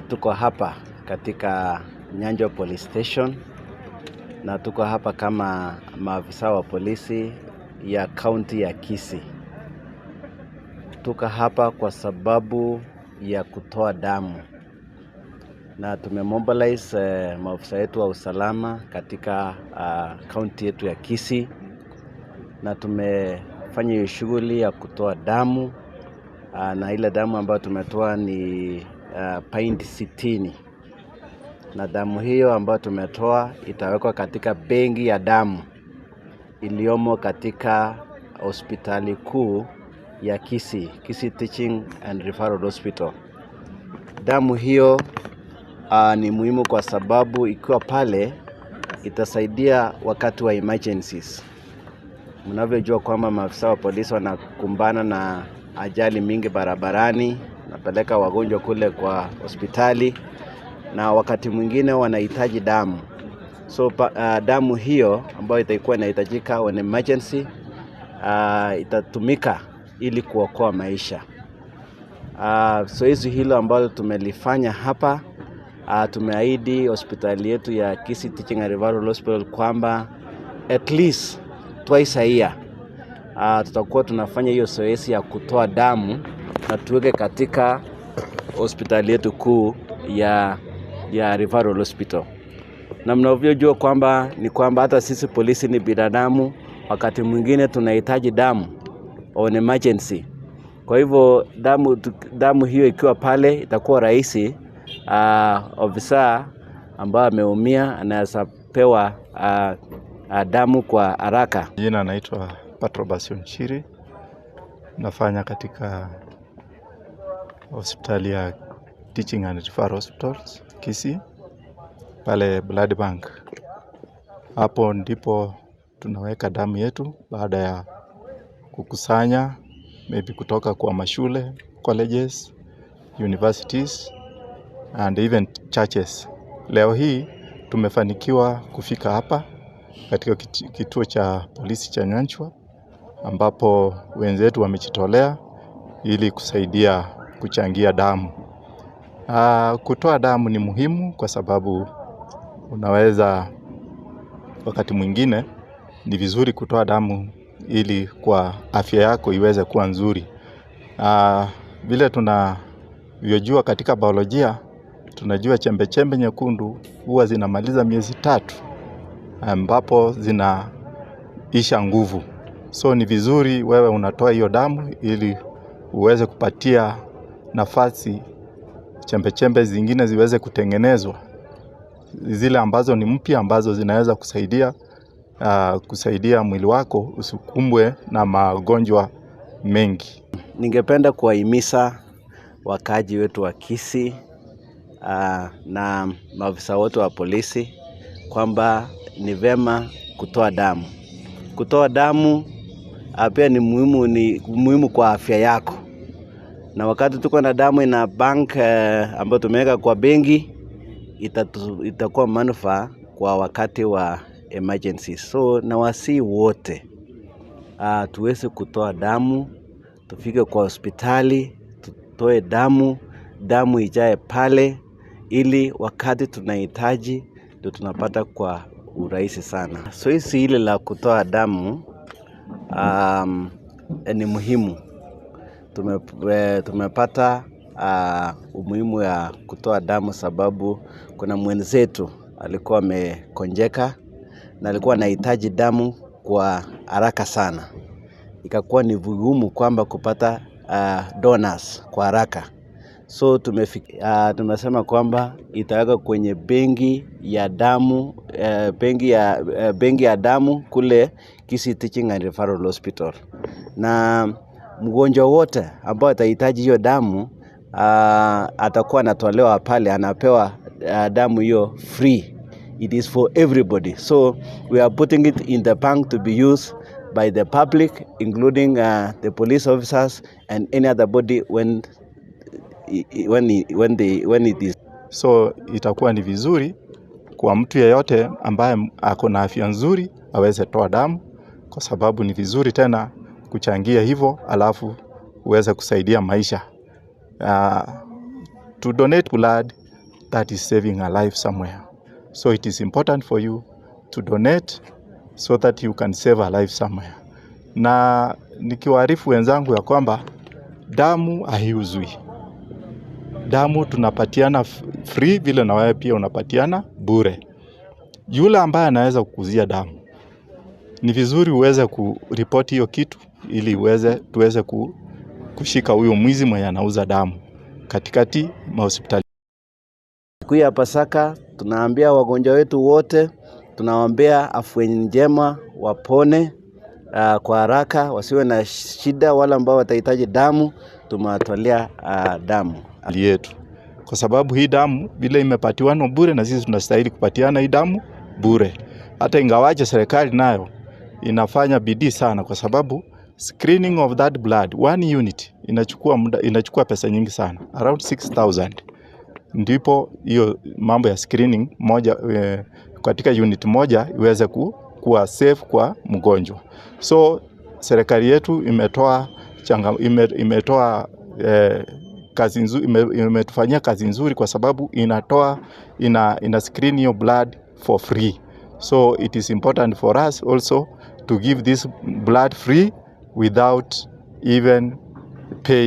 Tuko hapa katika Nyanjwa Police Station na tuko hapa kama maafisa wa polisi ya kaunti ya Kisii. Tuko hapa kwa sababu ya kutoa damu na tumemobilize maafisa wetu wa usalama katika kaunti yetu ya Kisii, na tumefanya hiyo shughuli ya kutoa damu na ile damu ambayo tumetoa ni paint 60, na damu hiyo ambayo tumetoa itawekwa katika benki ya damu iliyomo katika hospitali kuu ya Kisii, Kisii Teaching and Referral Hospital. Damu hiyo ni muhimu kwa sababu ikiwa pale itasaidia wakati wa emergencies. Mnavyojua kwamba maafisa wa polisi wanakumbana na ajali mingi barabarani, napeleka wagonjwa kule kwa hospitali, na wakati mwingine wanahitaji damu. So damu hiyo ambayo itakuwa inahitajika when emergency itatumika ili kuokoa maisha. Zoezi hilo ambalo tumelifanya hapa, tumeahidi hospitali yetu ya Kisii Teaching and Referral Hospital kwamba at least twice a year tutakuwa tunafanya hiyo zoezi ya kutoa damu na tuweke katika hospitali yetu kuu ya Referral Hospital. Na mnavyojua kwamba hata sisi polisi ni binadamu, wakati mwingine tunahitaji damu on emergency. Kwa hivyo damu hiyo ikiwa pale itakuwa rahisi, ofisa ambaye ameumia anaweza pewa damu kwa haraka. Jina naitwa Patrobas Onchiri, nafanya katika hospitali ya Teaching and Referral Hospitals Kisii, pale Blood Bank. Hapo ndipo tunaweka damu yetu baada ya kukusanya maybe kutoka kwa mashule, colleges, universities and even churches. Leo hii tumefanikiwa kufika hapa katika kituo cha polisi cha Nyanjwa, ambapo wenzetu wamejitolea ili kusaidia kuchangia damu. Kutoa damu ni muhimu kwa sababu unaweza, wakati mwingine ni vizuri kutoa damu ili kwa afya yako iweze kuwa nzuri. Vile tunavyojua katika biolojia, tunajua chembe nyekundu huwa zinamaliza miezi 3 ambapo zinaisha nguvu. So ni vizuri wewe unatoa hiyo damu ili uweze kupatia nafasi chembe zingine ziweze kutengenezwa, zile ambazo ni mpya, ambazo zinaweza kusaidia mwili wako usikumbwe na magonjwa mengi. Ningependa kuwahimiza wakaaji wetu wa Kisii na maafisa wote wa polisi kwamba ni vema kutoa damu. Kutoa damu pia ni muhimu kwa afya yako. Na wakati tuko na damu ina bank ambayo tumeweka kwa benki, itakuwa manufaa kwa wakati wa emergency. So na wasi wote tuweze kutoa damu, tufike kwa hospitali, tutoe damu ijae pale, ili wakati tunahitaji ndio tunapata kwa urahisi sana. So hisi ile la kutoa damu ni muhimu. Tumepata umuhimu ya kutoa damu sababu kuna mwenzetu alikuwa amekonjeka na alikuwa anahitaji damu kwa haraka sana. Ikakuwa ni vigumu kwamba kupata donors kwa haraka. So tumesema kwamba itaweka kwenye benki ya damu, benki ya damu kule Kisii Teaching and Referral Hospital. Na mgonjwa wote ambao atahitaji hiyo damu atakuwa anatolewa pale, anapewa damu hiyo free. It is for everybody. So we are putting it in the bank to be used by the public, including the police officers and any other body when it is. So itakuwa ni vizuri kwa mtu yeyote ambaye ako na afya nzuri aweze toa damu, kwa sababu ni vizuri tena kuchangia hivyo, alafu uweze kusaidia maisha. to donate blood that is saving a life somewhere. So it is important for you to donate so that you can save a life somewhere. Na nikiwaarifu wenzangu ya kwamba damu haiuzwi. Damu tunapatiana free vile na wewe pia unapatiana bure. Yule ambaye anaweza kukuzia damu, ni vizuri uweze kuripoti hiyo kitu ili tuweze kushika huyo mwizi mwenye anauza damu katikati mahospitali. Siku ya Pasaka tunaambia wagonjwa wetu wote, tunawaambia afueni njema, wapone kwa haraka, wasiwe na shida. Wale ambao watahitaji damu tumewatolea damu yetu, kwa sababu hii damu bila imepatiwana bure, na sisi tunastahili kupatiana hii damu bure. Hata ingawaje serikali nayo inafanya bidii sana, kwa sababu screening of that blood 1 unit inachukua pesa nyingi sana, around 6,000. Ndipo hiyo mambo ya screening moja katika unit moja iweze kuwa safe kwa mgonjwa. So serikali yetu imetoa kazi nzuri, imetufanyia kazi nzuri, kwa sababu ina screen your blood for free. So it is important for us also to give this blood free without even